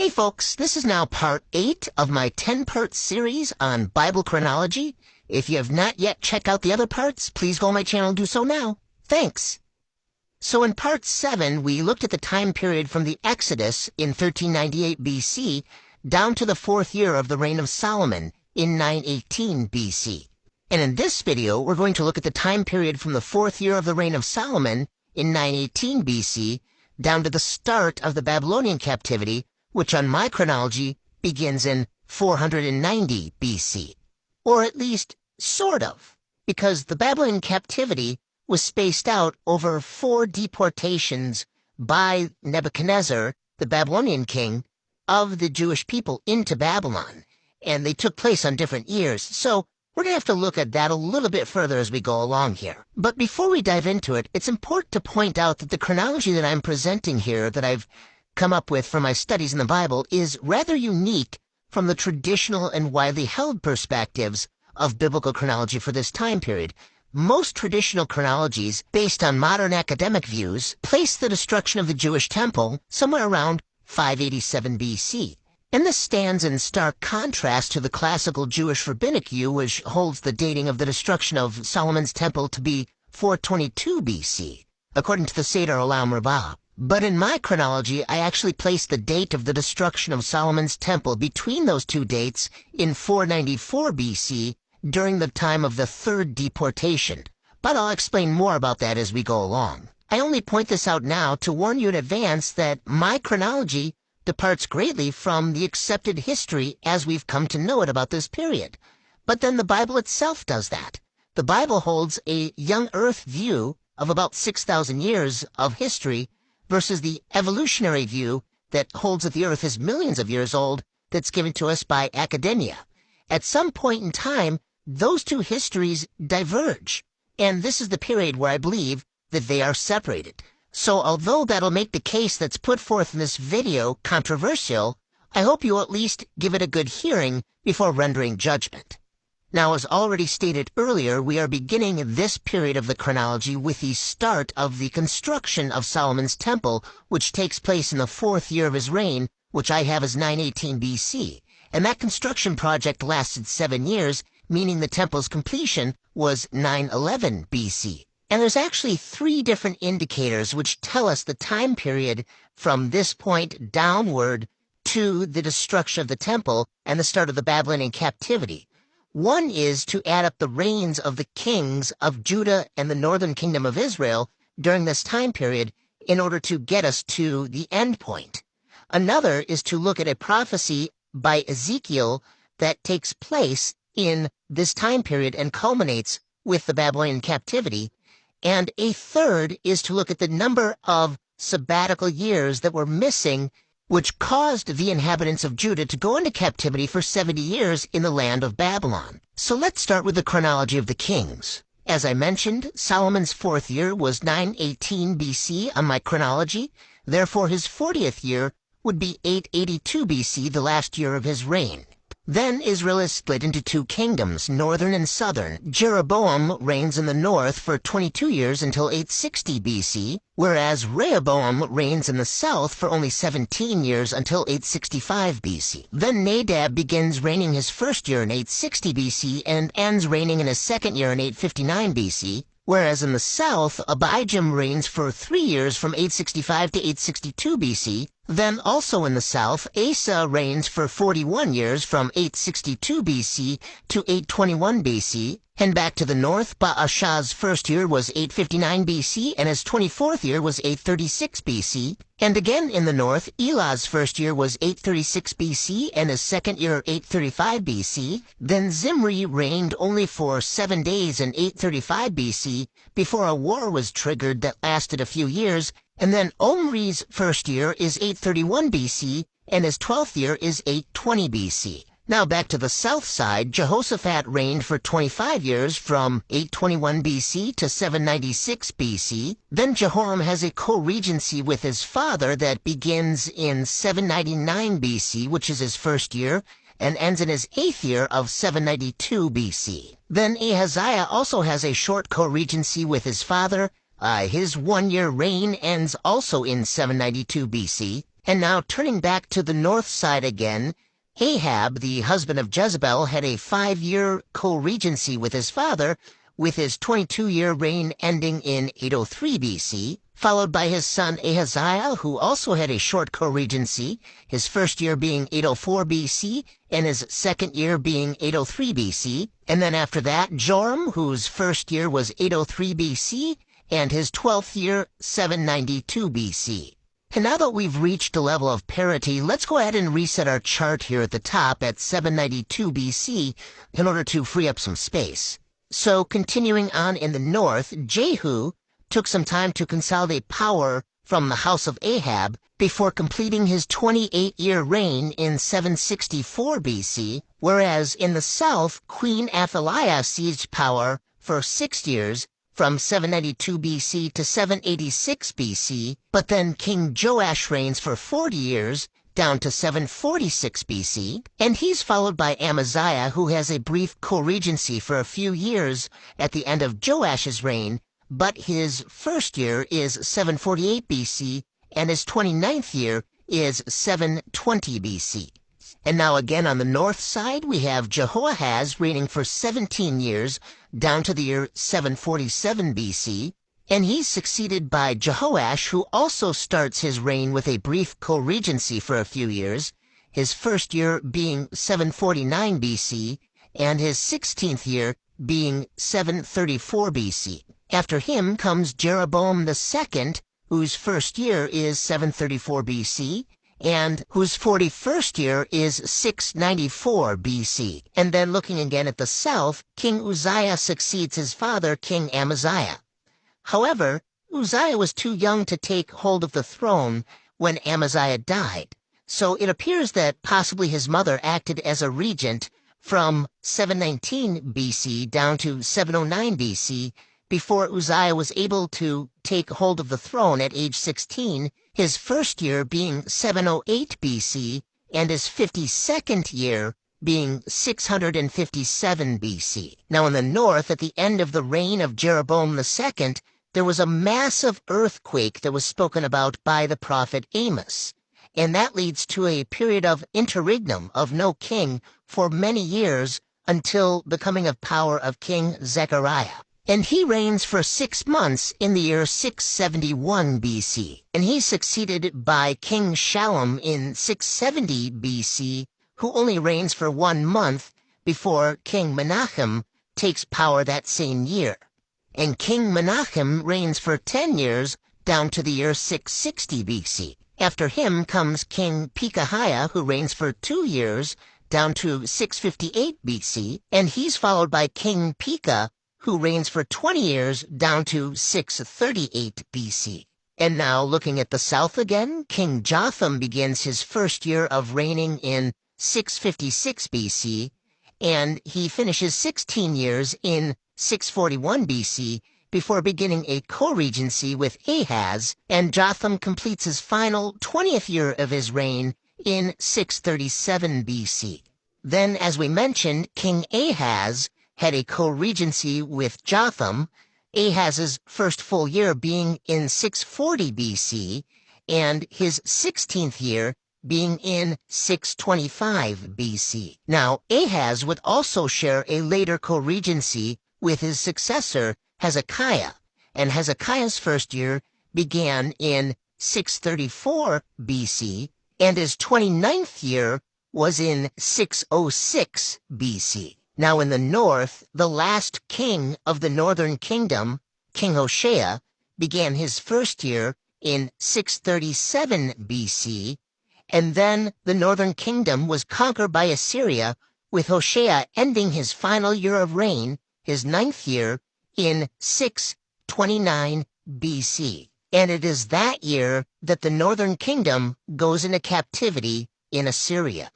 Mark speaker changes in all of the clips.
Speaker 1: Hey folks, this is now part 8 of my 10-part series on Bible chronology. If you have not yet checked out the other parts, please go on my channel and do so now. Thanks! So in part 7, we looked at the time period from the Exodus in 1398 BC down to the 4th year of the reign of Solomon in 918 BC. And in this video, we're going to look at the time period from the 4th year of the reign of Solomon in 918 BC down to the start of the Babylonian captivity, which on my chronology begins in 490 BC. Or at least, sort of, because the Babylonian captivity was spaced out over 4 deportations by Nebuchadnezzar, the Babylonian king, of the Jewish people into Babylon. And they took place on different years, so we're going to have to look at that a little bit further as we go along here. But before we dive into it, it's important to point out that the chronology that I'm presenting here, that I've come up with from my studies in the Bible, is rather unique from the traditional and widely held perspectives of biblical chronology for this time period. Most traditional chronologies, based on modern academic views, place the destruction of the Jewish temple somewhere around 587 BC. And this stands in stark contrast to the classical Jewish rabbinic view, which holds the dating of the destruction of Solomon's temple to be 422 BC, according to the Seder Olam Rabbah. But in my chronology, I actually placed the date of the destruction of Solomon's temple between those two dates in 494 BC during the time of the 3rd deportation. But I'll explain more about that as we go along. I only point this out now to warn you in advance that my chronology departs greatly from the accepted history as we've come to know it about this period. But then the Bible itself does that. The Bible holds a young earth view of about 6,000 years of history versus the evolutionary view that holds that the earth is millions of years old that's given to us by academia. At some point in time, those two histories diverge, and this is the period where I believe that they are separated. So although that'll make the case that's put forth in this video controversial, I hope you'll at least give it a good hearing before rendering judgment. Now, as already stated earlier, we are beginning this period of the chronology with the start of the construction of Solomon's temple, which takes place in the 4th year of his reign, which I have as 918 BC. And that construction project lasted 7 years, meaning the temple's completion was 911 BC. And there's actually 3 different indicators which tell us the time period from this point downward to the destruction of the temple and the start of the Babylonian captivity. One is to add up the reigns of the kings of Judah and the northern kingdom of Israel during this time period in order to get us to the end point. Another is to look at a prophecy by Ezekiel that takes place in this time period and culminates with the Babylonian captivity. And a third is to look at the number of sabbatical years that were missing, which caused the inhabitants of Judah to go into captivity for 70 years in the land of Babylon. So let's start with the chronology of the kings. As I mentioned, Solomon's 4th year was 918 BC on my chronology. Therefore, his 40th year would be 882 BC, the last year of his reign. Then Israel is split into 2 kingdoms, northern and southern. Jeroboam reigns in the north for 22 years until 860 BC, whereas Rehoboam reigns in the south for only 17 years until 865 BC. Then Nadab begins reigning his first year in 860 BC and ends reigning in his second year in 859 BC, whereas in the south, Abijam reigns for 3 years from 865 to 862 BC. Then also in the south, Asa reigns for 41 years from 862 BC to 821 BC. And back to the north, Baasha's first year was 859 BC and his 24th year was 836 BC. And again in the north, Elah's first year was 836 BC and his second year 835 BC. Then Zimri reigned only for 7 days in 835 BC before a war was triggered that lasted a few years. And then Omri's first year is 831 BC, and his 12th year is 820 BC. Now back to the south side, Jehoshaphat reigned for 25 years from 821 BC to 796 BC. Then Jehoram has a co-regency with his father that begins in 799 BC, which is his first year, and ends in his 8th year of 792 BC. Then Ahaziah also has a short co-regency with his father. His 1-year reign ends also in 792 BC. And now turning back to the north side again, Ahab, the husband of Jezebel, had a 5-year co-regency with his father, with his 22-year reign ending in 803 BC, followed by his son Ahaziah, who also had a short co-regency, his first year being 804 BC, and his second year being 803 BC. And then after that, Joram, whose first year was 803 BC, and his 12th year, 792 BC. And now that we've reached a level of parity, let's go ahead and reset our chart here at the top at 792 BC in order to free up some space. So continuing on in the north, Jehu took some time to consolidate power from the house of Ahab before completing his 28-year reign in 764 BC, whereas in the south, Queen Athaliah seized power for 6 years, from 792 BC to 786 BC, but then King Joash reigns for 40 years, down to 746 BC, and he's followed by Amaziah, who has a brief co-regency for a few years at the end of Joash's reign, but his first year is 748 BC, and his 29th year is 720 BC. And now again on the north side, we have Jehoahaz reigning for 17 years, down to the year 747 BC, and he's succeeded by Jehoash, who also starts his reign with a brief co-regency for a few years, his first year being 749 BC, and his 16th year being 734 BC. After him comes Jeroboam II, whose first year is 734 BC, and whose 41st year is 694 BC. And then looking again at the south, King Uzziah succeeds his father, King Amaziah. However, Uzziah was too young to take hold of the throne when Amaziah died, so it appears that possibly his mother acted as a regent from 719 BC down to 709 BC, before Uzziah was able to take hold of the throne at age 16, his first year being 708 BC, and his 52nd year being 657 BC. Now in the north, at the end of the reign of Jeroboam II, there was a massive earthquake that was spoken about by the prophet Amos, and that leads to a period of interregnum of no king for many years until the coming of power of King Zechariah. And he reigns for 6 months in the year 671 BC, and he's succeeded by King Shallum in 670 BC, who only reigns for 1 month before King Menachem takes power that same year. And King Menachem reigns for 10 years down to the year 660 BC. After him comes King Pekahiah, who reigns for 2 years down to 658 BC, and he's followed by King Pekah, who reigns for 20 years down to 638 BC. And now, looking at the south again, King Jotham begins his first year of reigning in 656 BC, and he finishes 16 years in 641 BC before beginning a co-regency with Ahaz, and Jotham completes his final 20th year of his reign in 637 BC. Then, as we mentioned, King Ahaz had a co-regency with Jotham, Ahaz's first full year being in 640 BC, and his 16th year being in 625 BC. Now, Ahaz would also share a later co-regency with his successor, Hezekiah, and Hezekiah's first year began in 634 BC, and his 29th year was in 606 BC. Now in the north, the last king of the northern kingdom, King Hoshea, began his first year in 637 BC, and then the northern kingdom was conquered by Assyria, with Hoshea ending his final year of reign, his 9th year, in 629 BC. And it is that year that the northern kingdom goes into captivity in Assyria.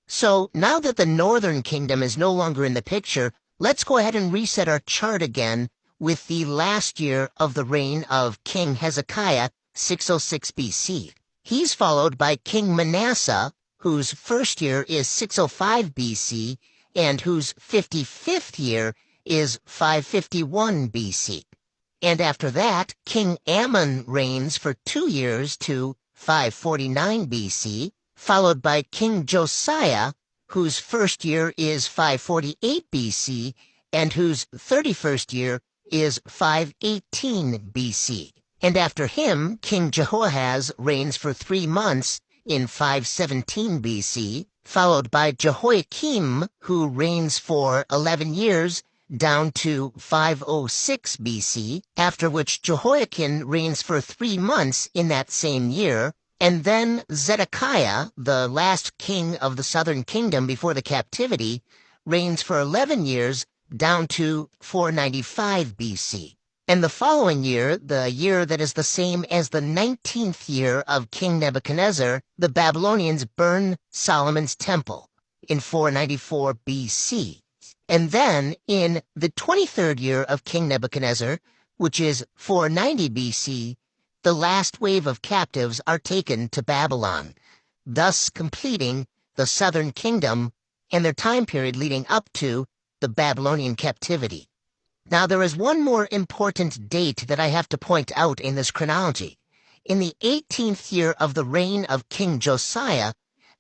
Speaker 1: So now that the northern kingdom is no longer in the picture, let's go ahead and reset our chart again with the last year of the reign of King Hezekiah, 606 BC. He's followed by King Manasseh, whose first year is 605 BC, and whose 55th year is 551 BC. And after that, King Ammon reigns for 2 years to 549 BC, followed by King Josiah, whose first year is 548 BC, and whose 31st year is 518 BC. And after him, King Jehoahaz reigns for 3 months in 517 BC, followed by Jehoiakim, who reigns for 11 years, down to 506 BC, after which Jehoiakim reigns for 3 months in that same year, and then Zedekiah, the last king of the southern kingdom before the captivity, reigns for 11 years, down to 495 BC. And the following year, the year that is the same as the 19th year of King Nebuchadnezzar, the Babylonians burn Solomon's temple in 494 BC. And then, in the 23rd year of King Nebuchadnezzar, which is 490 BC, the last wave of captives are taken to Babylon, thus completing the southern kingdom and their time period leading up to the Babylonian captivity. Now, there is one more important date that I have to point out in this chronology. In the 18th year of the reign of King Josiah,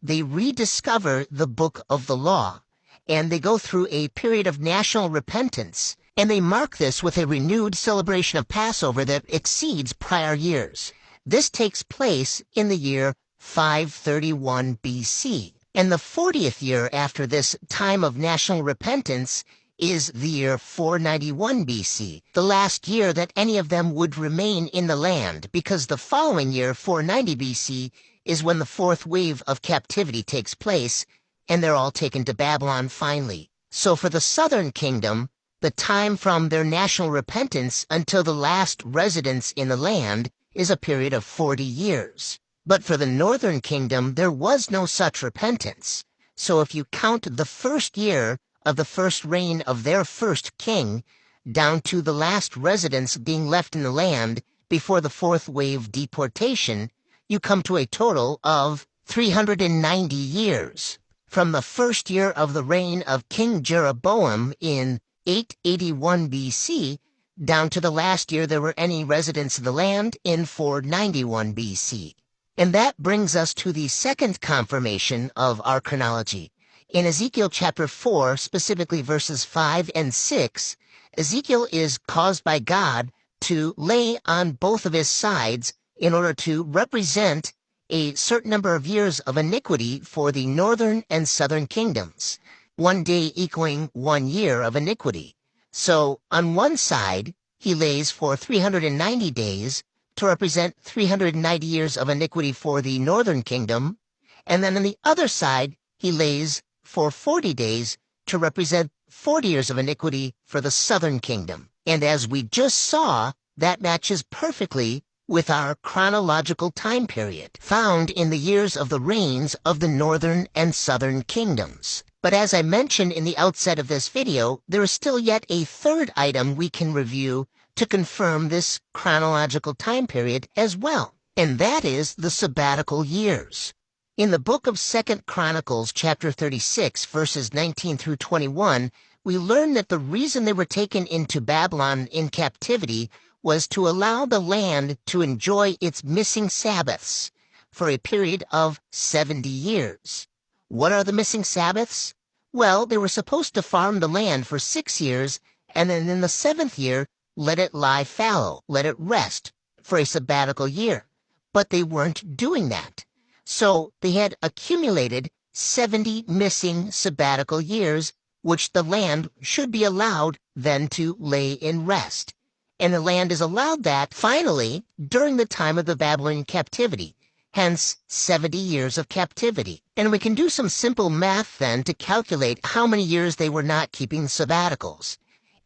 Speaker 1: they rediscover the Book of the Law, and they go through a period of national repentance, and they mark this with a renewed celebration of Passover that exceeds prior years. This takes place in the year 531 BC, and the 40th year after this time of national repentance is the year 491 BC, the last year that any of them would remain in the land, because the following year, 490 BC, is when the fourth wave of captivity takes place, and they're all taken to Babylon finally. So for the southern kingdom, the time from their national repentance until the last residence in the land is a period of 40 years. But for the northern kingdom, there was no such repentance. So if you count the first year of the first reign of their first king, down to the last residence being left in the land before the fourth wave deportation, you come to a total of 390 years. From the first year of the reign of King Jeroboam in 881 BC, down to the last year there were any residents of the land in 491 BC. And that brings us to the second confirmation of our chronology. In Ezekiel chapter 4, specifically verses 5 and 6, Ezekiel is caused by God to lay on both of his sides in order to represent a certain number of years of iniquity for the northern and southern kingdoms, 1 day equaling 1 year of iniquity. So, on one side, he lays for 390 days to represent 390 years of iniquity for the northern kingdom, and then on the other side, he lays for 40 days to represent 40 years of iniquity for the southern kingdom. And as we just saw, that matches perfectly with our chronological time period, found in the years of the reigns of the northern and southern kingdoms. But as I mentioned in the outset of this video, there is still yet a third item we can review to confirm this chronological time period as well, and that is the sabbatical years. In the book of 2 Chronicles, chapter 36, verses 19 through 21, we learn that the reason they were taken into Babylon in captivity was to allow the land to enjoy its missing Sabbaths for a period of 70 years. What are the missing Sabbaths? Well, they were supposed to farm the land for 6 years, and then in the 7th year, let it lie fallow, let it rest for a sabbatical year. But they weren't doing that. So they had accumulated 70 missing sabbatical years, which the land should be allowed then to lay in rest. And the land is allowed that, finally, during the time of the Babylonian captivity, hence 70 years of captivity. And we can do some simple math then to calculate how many years they were not keeping sabbaticals.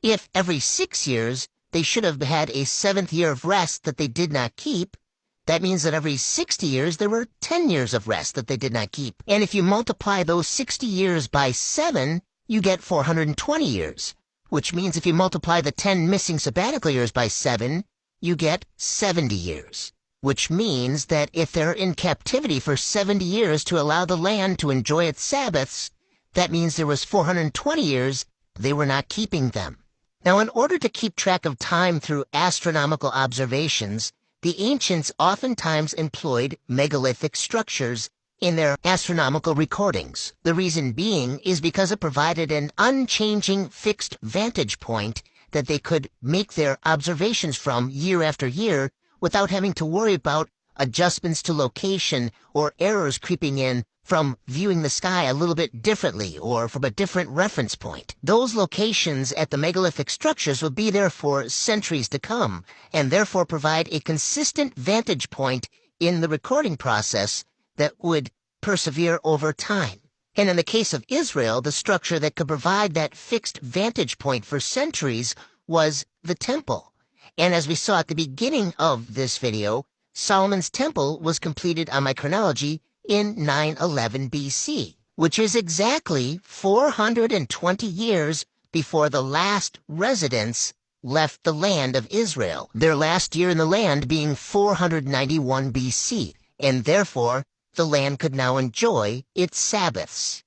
Speaker 1: If every 6 years they should have had a 7th year of rest that they did not keep, that means that every 60 years there were 10 years of rest that they did not keep. And if you multiply those 60 years by 7, you get 420 years. Which means if you multiply the 10 missing sabbatical years by 7, you get 70 years. Which means that if they're in captivity for 70 years to allow the land to enjoy its Sabbaths, that means there was 420 years they were not keeping them. Now, in order to keep track of time through astronomical observations, The ancients oftentimes employed megalithic structures in their astronomical recordings. The reason being is because it provided an unchanging fixed vantage point that they could make their observations from year after year without having to worry about adjustments to location or errors creeping in from viewing the sky a little bit differently or from a different reference point. Those locations at the megalithic structures would be there for centuries to come, and therefore provide a consistent vantage point in the recording process that would persevere over time. And in the case of Israel, the structure that could provide that fixed vantage point for centuries was the temple. And as we saw at the beginning of this video, Solomon's temple was completed on my chronology in 911 BC, which is exactly 420 years before the last residents left the land of Israel, their last year in the land being 491 BC, and therefore the land could now enjoy its Sabbaths,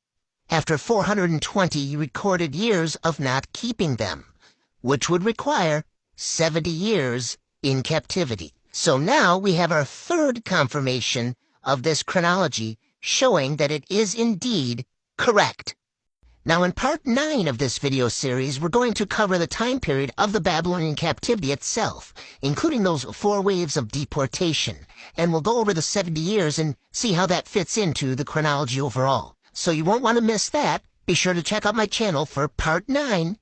Speaker 1: after 420 recorded years of not keeping them, which would require 70 years in captivity. So now we have our third confirmation of this chronology showing that it is indeed correct. Now in part 9 of this video series, we're going to cover the time period of the Babylonian captivity itself, including those 4 waves of deportation, and we'll go over the 70 years and see how that fits into the chronology overall. So you won't want to miss that. Be sure to check out my channel for part 9.